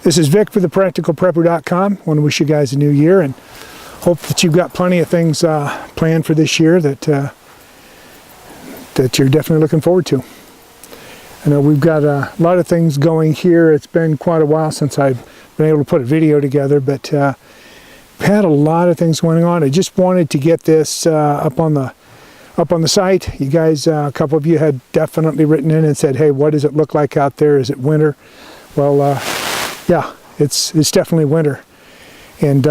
This is Vic for the PracticalPrepper.com. Want to wish you guys a new year and hope that you've got plenty of things planned for this year that you're definitely looking forward to. I know we've got a lot of things going here. It's been quite a while since I've been able to put a video together, but we've had a lot of things going on. I just wanted to get this up on the site. You guys, a couple of you had definitely written in and said, hey, what does it look like out there? Is it winter? Well, yeah, it's definitely winter. And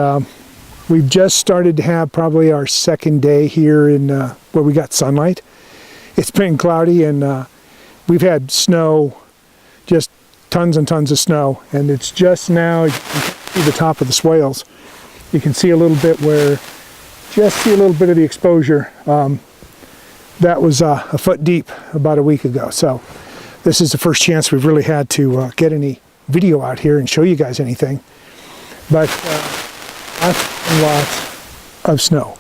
we've just started to have probably our second day here in where we got sunlight. It's been cloudy, and we've had snow, just tons and tons of snow. And it's just now, you can see the top of the swales. You can see a little bit where, just see a little bit of the exposure. That was a foot deep about a week ago. So this is the first chance we've really had to get any video out here and show you guys anything. But lots and lots of snow.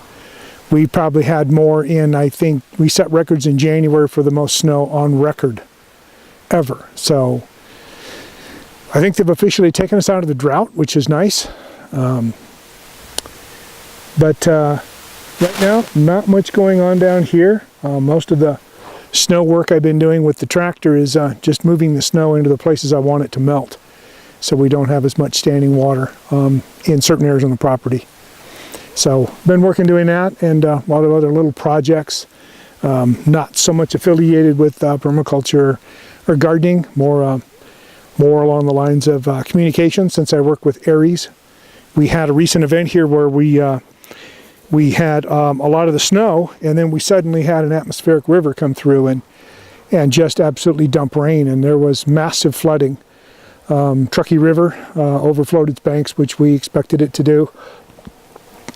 We probably had more in, I think we set records in January for the most snow on record ever. So I think they've officially taken us out of the drought, which is nice. But right now, not much going on down here. Most of the snow work I've been doing with the tractor is just moving the snow into the places I want it to melt, so we don't have as much standing water in certain areas on the property. So been working doing that, and a lot of other little projects, not so much affiliated with permaculture or gardening, more along the lines of communication, since I work with Aries. We had a recent event here where we had a lot of the snow, and then we suddenly had an atmospheric river come through and just absolutely dump rain, and there was massive flooding. Truckee River overflowed its banks, which we expected it to do.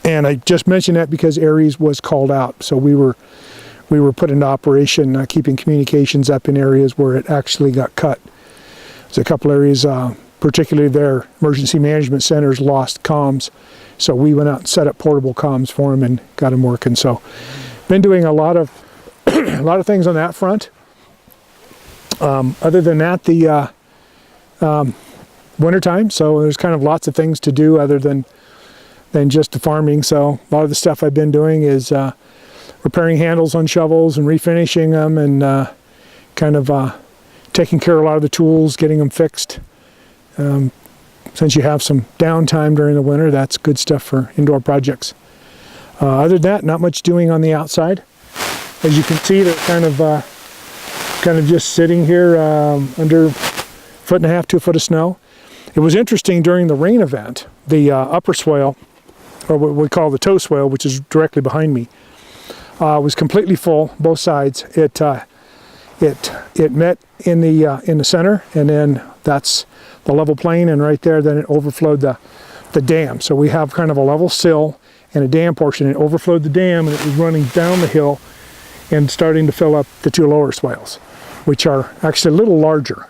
And I just mentioned that because Aries was called out, so we were put into operation, keeping communications up in areas where it actually got cut. There's a couple areas, particularly their emergency management centers, lost comms. So we went out and set up portable comms for them and got them working. So been doing a lot of things on that front. Other than that, the wintertime, so there's kind of lots of things to do other than just the farming. So a lot of the stuff I've been doing is repairing handles on shovels and refinishing them, and kind of taking care of a lot of the tools, getting them fixed. Since you have some downtime during the winter, that's good stuff for indoor projects. Other than that, not much doing on the outside. As you can see, they're kind of just sitting here under 1.5 to 2 foot of snow. It was interesting during the rain event, the upper swale, or what we call the toe swale, which is directly behind me, was completely full, both sides. It met in the center, and then that's the level plain, and right there then it overflowed the dam. So we have kind of a level sill and a dam portion. It overflowed the dam, and it was running down the hill and starting to fill up the 2 lower swales, which are actually a little larger.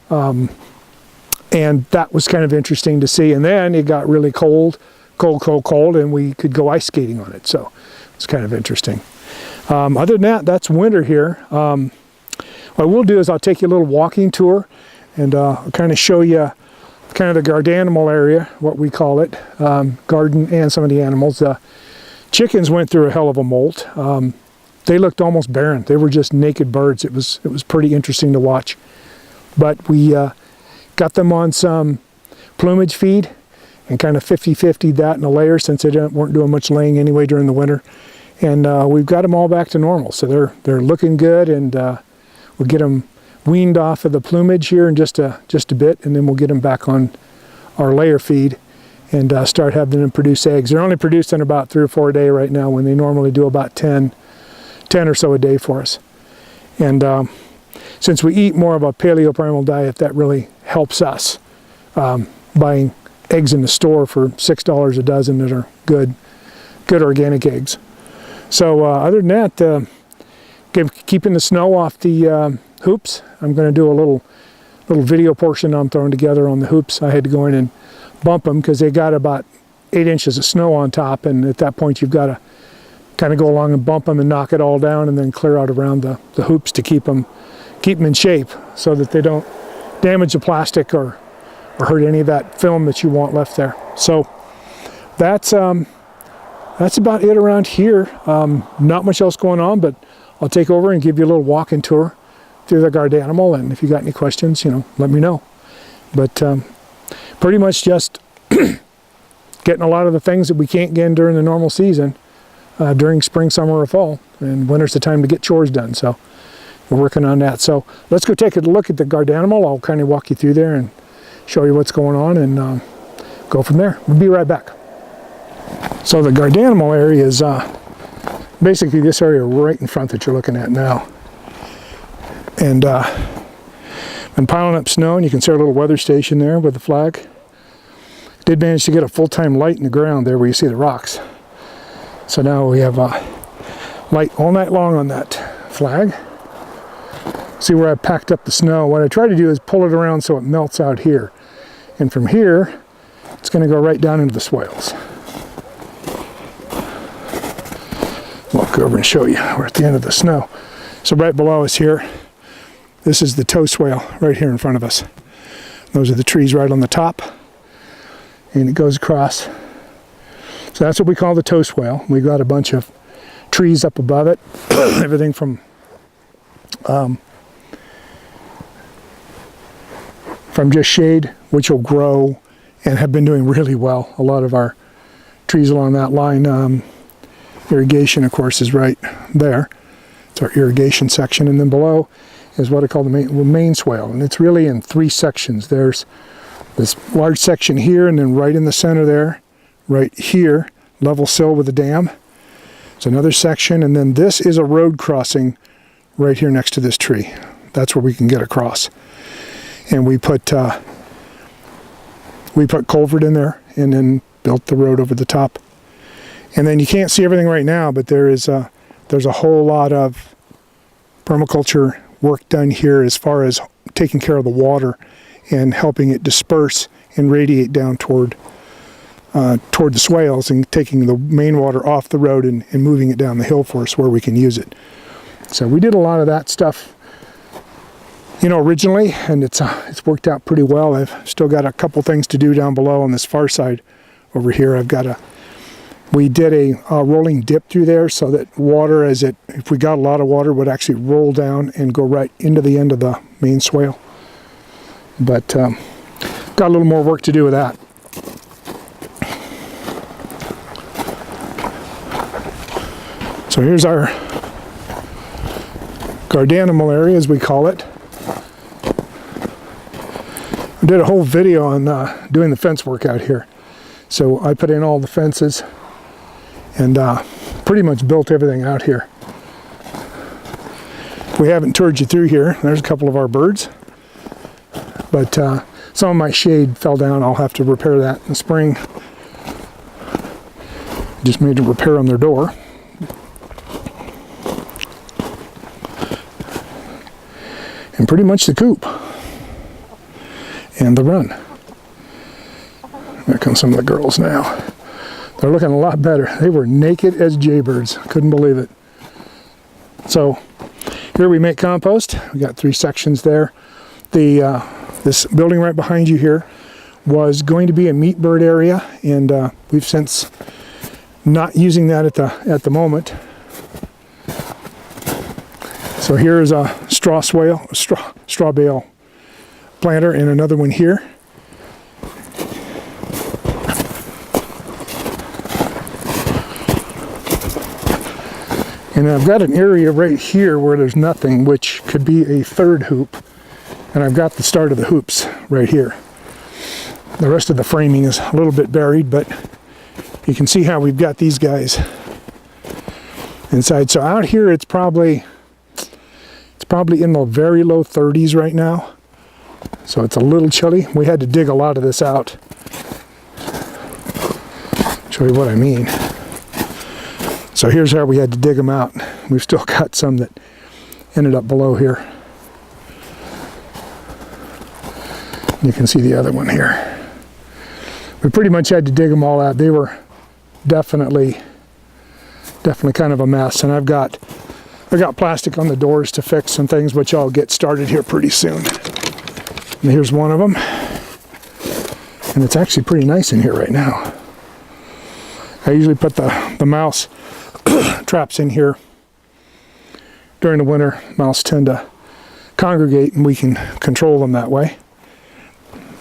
And that was kind of interesting to see. And then it got really cold, and we could go ice skating on it. So it's kind of interesting. Other than that, that's winter here. What I will do is I'll take you a little walking tour, and I'll kind of show you kind of the Gardanimal area, what we call it, garden and some of the animals. Chickens went through a hell of a molt. They looked almost barren. They were just naked birds. It was pretty interesting to watch. But we got them on some plumage feed and kind of 50-50 that in a layer, since they weren't doing much laying anyway during the winter. And we've got them all back to normal. So they're looking good, and we'll get them weaned off of the plumage here in just a bit, and then we'll get them back on our layer feed and start having them produce eggs. They're only producing about 3 or 4 a day right now, when they normally do about 10 or so a day for us. And since we eat more of a paleo-primal diet, that really helps us. Buying eggs in the store for $6 a dozen that are good organic eggs. So other than that, keeping the snow off the hoops. I'm going to do a little video portion I'm throwing together on the hoops. I had to go in and bump them because they got about 8 inches of snow on top, and at that point you've got to kind of go along and bump them and knock it all down, and then clear out around the hoops to keep them in shape so that they don't damage the plastic or or hurt any of that film that you want left there. So that's about it around here. Not much else going on, but I'll take over and give you a little walking tour through the Gardanimal, and if you got any questions, let me know. But pretty much just getting a lot of the things that we can't get in during the normal season during spring, summer, or fall, and winter's the time to get chores done. So we're working on that. So let's go take a look at the Gardanimal. I'll kind of walk you through there and show you what's going on, and go from there. We'll be right back. So the Gardanimal area is basically this area right in front that you're looking at now. And been piling up snow, and you can see our little weather station there with the flag. Did manage to get a full-time light in the ground there where you see the rocks. So now we have light all night long on that flag. See where I packed up the snow. What I try to do is pull it around so it melts out here. And from here, it's going to go right down into the swales. Walk over and show you. We're at the end of the snow. So right below us here, this is the tow swale right here in front of us. Those are the trees right on the top. And it goes across. So that's what we call the tow swale. We've got a bunch of trees up above it. Everything from just shade, which will grow and have been doing really well. A lot of our trees along that line. Irrigation, of course, is right there. It's our irrigation section. And then below is what I call the main swale. And it's really in 3 sections. There's this large section here, and then right in the center there, right here, level sill with the dam. It's another section, and then this is a road crossing right here next to this tree. That's where we can get across. And we put culvert in there, and then built the road over the top. And then you can't see everything right now, but there's a whole lot of permaculture work done here as far as taking care of the water and helping it disperse and radiate down toward the swales, and taking the main water off the road and moving it down the hill for us where we can use it. So we did a lot of that stuff, originally, and it's worked out pretty well. I've still got a couple things to do down below on this far side over here. We did a rolling dip through there so that water, if we got a lot of water, would actually roll down and go right into the end of the main swale. But got a little more work to do with that. So here's our Gardanimal area, as we call it. I did a whole video on doing the fence work out here. So I put in all the fences and pretty much built everything out here. We haven't toured you through here. There's a couple of our birds. But some of my shade fell down. I'll have to repair that in the spring. Just made a repair on their door. And pretty much the coop. And the run. There come some of the girls now. They're looking a lot better. They were naked as jaybirds. Couldn't believe it. So here we make compost. We got 3 sections there. This building right behind you here was going to be a meat bird area, and we've since not using that at the moment. So here is a straw bale planter, and another one here. And I've got an area right here where there's nothing, which could be a 3rd hoop. And I've got the start of the hoops right here. The rest of the framing is a little bit buried, but you can see how we've got these guys inside. So out here it's probably in the very low 30s right now. So it's a little chilly. We had to dig a lot of this out. Show you what I mean. So here's how we had to dig them out. We've still got some that ended up below here. You can see the other one here. We pretty much had to dig them all out. They were definitely kind of a mess. And I got plastic on the doors to fix some things, which I'll get started here pretty soon. And here's one of them. And it's actually pretty nice in here right now. I usually put the mouse traps in here during the winter. Mouse tend to congregate and we can control them that way.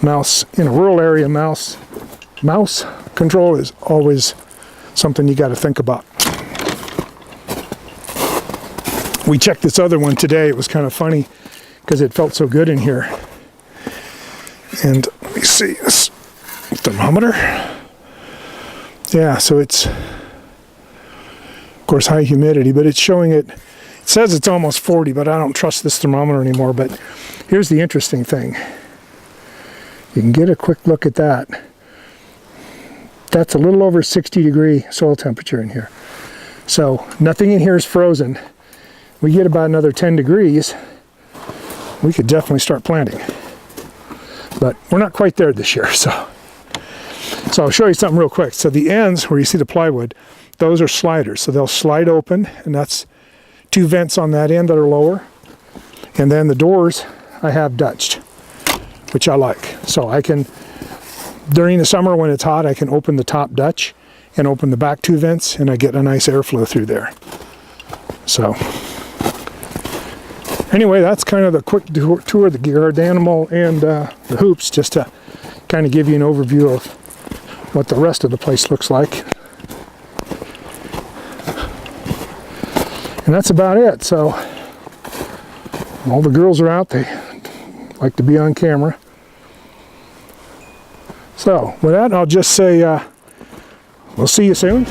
Mouse, in a rural area, mouse control is always something you got to think about. We checked this other one today. It was kind of funny because it felt so good in here. And let me see this thermometer. Yeah, so it's, of course, high humidity, but it's showing it says it's almost 40, but I don't trust this thermometer anymore. But here's the interesting thing. You can get a quick look at that. That's a little over 60 degree soil temperature in here. So nothing in here is frozen. We get about another 10 degrees, we could definitely start planting. But we're not quite there this year, so I'll show you something real quick. So the ends where you see the plywood, those are sliders. So they'll slide open, and that's 2 vents on that end that are lower. And then the doors I have Dutched, which I like. So I can, during the summer when it's hot, I can open the top Dutch and open the back 2 vents, and I get a nice airflow through there. So anyway, that's kind of the quick tour of the Gardanimal and the hoops, just to kind of give you an overview of what the rest of the place looks like. And that's about it. So all the girls are out. They like to be on camera. So with that, I'll just say we'll see you soon.